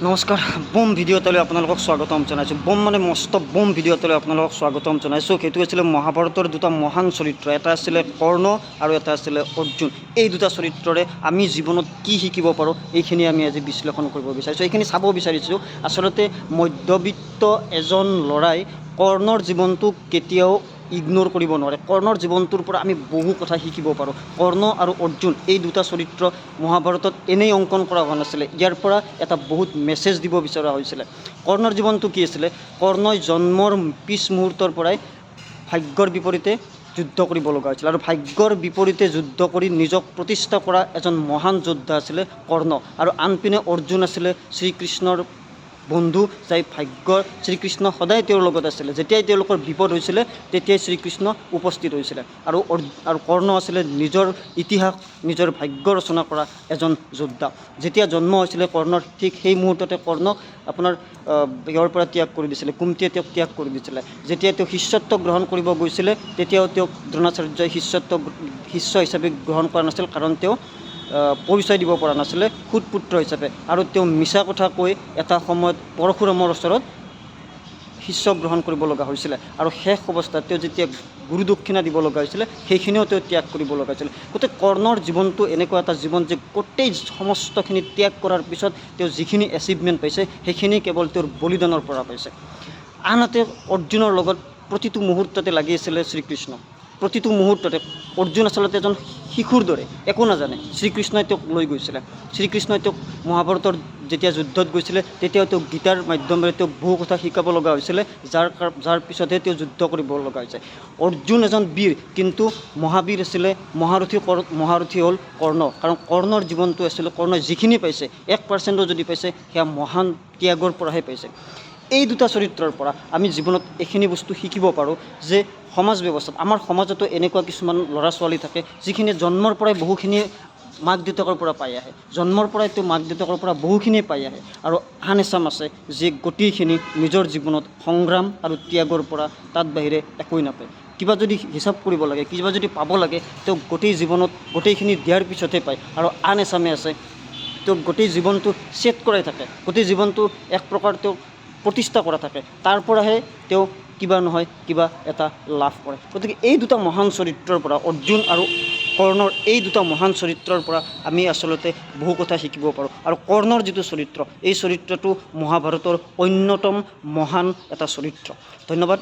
নমস্কাৰ বম ভিডিঅ'টোলৈ আপোনালোকক স্বাগতম জনাইছোঁ। বম মানে মস্ত বম ভিডিঅ'টোলৈ আপোনালোকক স্বাগতম জনাইছোঁ। সেইটো আছিলে মহাভাৰতৰ দুটা মহান চৰিত্ৰ, এটা আছিলে কৰ্ণ আৰু এটা আছিলে অৰ্জুন। এই দুটা চৰিত্ৰৰে আমি জীৱনত কি শিকিব পাৰোঁ এইখিনি আমি আজি বিশ্লেষণ কৰিব বিচাৰিছোঁ, এইখিনি চাব বিচাৰিছোঁ। আচলতে মধ্যবিত্ত এজন ল'ৰাই কৰ্ণৰ জীৱনটোক কেতিয়াও ইগন'ৰ কৰিব নোৱাৰে। কৰ্ণৰ জীৱনটোৰ পৰা আমি বহু কথা শিকিব পাৰোঁ। কৰ্ণ আৰু অৰ্জুন এই দুটা চৰিত্ৰ মহাভাৰতত এনেই অংকন কৰা হোৱা নাছিলে, ইয়াৰ পৰা এটা বহুত মেছেজ দিব বিচৰা হৈছিলে। কৰ্ণৰ জীৱনটো কি আছিলে? কৰ্ণই জন্মৰ পিছ মুহূৰ্তৰ পৰাই ভাগ্যৰ বিপৰীতে যুদ্ধ কৰিব লগা হৈছিল, আৰু ভাগ্যৰ বিপৰীতে যুদ্ধ কৰি নিজক প্ৰতিষ্ঠা কৰা এজন মহান যোদ্ধা আছিলে কৰ্ণ। আৰু আনপিনে অৰ্জুন আছিলে শ্ৰীকৃষ্ণৰ বন্ধু, যাই ভাগ্যৰ শ্ৰীকৃষ্ণ সদায় তেওঁৰ লগত আছিলে। যেতিয়াই তেওঁলোকৰ বিপদ হৈছিলে তেতিয়াই শ্ৰীকৃষ্ণ উপস্থিত হৈছিলে। আৰু কৰ্ণ আছিলে নিজৰ ইতিহাস, নিজৰ ভাগ্য ৰচনা কৰা এজন যোদ্ধা। যেতিয়া জন্ম হৈছিলে কৰ্ণৰ, ঠিক সেই মুহূৰ্ততে কৰ্ণক আপোনাৰ ইয়াৰ পৰা ত্যাগ কৰি দিছিলে, কুন্তীয়ে তেওঁক ত্যাগ কৰি দিছিলে। যেতিয়া তেওঁ শিষ্যত্ব গ্ৰহণ কৰিব গৈছিলে তেতিয়াও তেওঁক দ্ৰোণাচাৰ্যই শিষ্য হিচাপে গ্ৰহণ কৰা নাছিল, কাৰণ তেওঁ পৰিচয় দিব পৰা নাছিলে সুতপুত্ৰ হিচাপে। আৰু তেওঁ মিছা কথা কৈ এটা সময়ত পৰশুৰামৰ ওচৰত শিষ্য গ্ৰহণ কৰিব লগা হৈছিলে। আৰু শেষ অৱস্থাত তেওঁ যেতিয়া গুৰু দক্ষিণা দিব লগা হৈছিলে সেইখিনিও তেওঁ ত্যাগ কৰিব লগা হৈছিলে। গতিকে কৰ্ণৰ জীৱনটো এনেকুৱা এটা জীৱন যে গোটেই সমস্তখিনি ত্যাগ কৰাৰ পিছত তেওঁ যিখিনি এচিভমেণ্ট পাইছে সেইখিনি কেৱল তেওঁৰ বলিদানৰ পৰা পাইছে। আনহাতে অৰ্জুনৰ লগত প্ৰতিটো মুহূৰ্ততে লাগি আছিলে শ্ৰীকৃষ্ণ। প্ৰতিটো মুহূৰ্ততে অৰ্জুন আচলতে এজন শিশুৰ দৰে, একো নাজানে। শ্ৰীকৃষ্ণই তেওঁক লৈ গৈছিলে। শ্ৰীকৃষ্ণই তেওঁক মহাভাৰতৰ যেতিয়া যুদ্ধত গৈছিলে তেতিয়াও তেওঁক গীতাৰ মাধ্যমেৰে তেওঁক বহু কথা শিকাব লগা হৈছিলে, যাৰ পিছতহে তেওঁ যুদ্ধ কৰিব লগা হৈছে। অৰ্জুন এজন বীৰ, কিন্তু মহাবীৰ আছিলে, মহাৰথী হ'ল কৰ্ণ। কাৰণ কৰ্ণৰ জীৱনটো আছিলে, কৰ্ণই যিখিনি পাইছে 1% যদি পাইছে সেয়া মহান ত্যাগৰ পৰাহে পাইছে। এই দুটা চৰিত্ৰৰ পৰা আমি জীৱনত এইখিনি বস্তু শিকিব পাৰোঁ যে সমাজ ব্যৱস্থাত, আমাৰ সমাজতো এনেকুৱা কিছুমান ল'ৰা ছোৱালী থাকে যিখিনি জন্মৰ পৰাই বহুখিনি মাক দেউতাকৰ পৰা পাই আহে, জন্মৰ পৰাই তেওঁ মাক দেউতাকৰ পৰা বহুখিনিয়ে পাই আহে। আৰু আন এচাম আছে যি গোটেইখিনি নিজৰ জীৱনত সংগ্ৰাম আৰু ত্যাগৰ পৰা তাত বাহিৰে একোৱেই নাপায়। কিবা যদি হিচাপ কৰিব লাগে, কিবা যদি পাব লাগে, তেওঁ গোটেই জীৱনত গোটেইখিনি দিয়াৰ পিছতহে পায়। আৰু আন এচামে আছে তেওঁ গোটেই জীৱনটো ছেট কৰাই থাকে, গোটেই জীৱনটো এক প্ৰকাৰ তেওঁ প্ৰতিষ্ঠা কৰা থাকে, তাৰ পৰাহে তেওঁ কিবা নহয় কিবা এটা লাভ কৰে। গতিকে এই দুটা মহান চৰিত্ৰৰ পৰা, অৰ্জুন আৰু কৰ্ণৰ এই দুটা মহান চৰিত্ৰৰ পৰা আমি আচলতে বহু কথা শিকিব পাৰোঁ। আৰু কৰ্ণৰ যিটো চৰিত্ৰ, এই চৰিত্ৰটো মহাভাৰতৰ অন্যতম মহান এটা চৰিত্ৰ। ধন্যবাদ।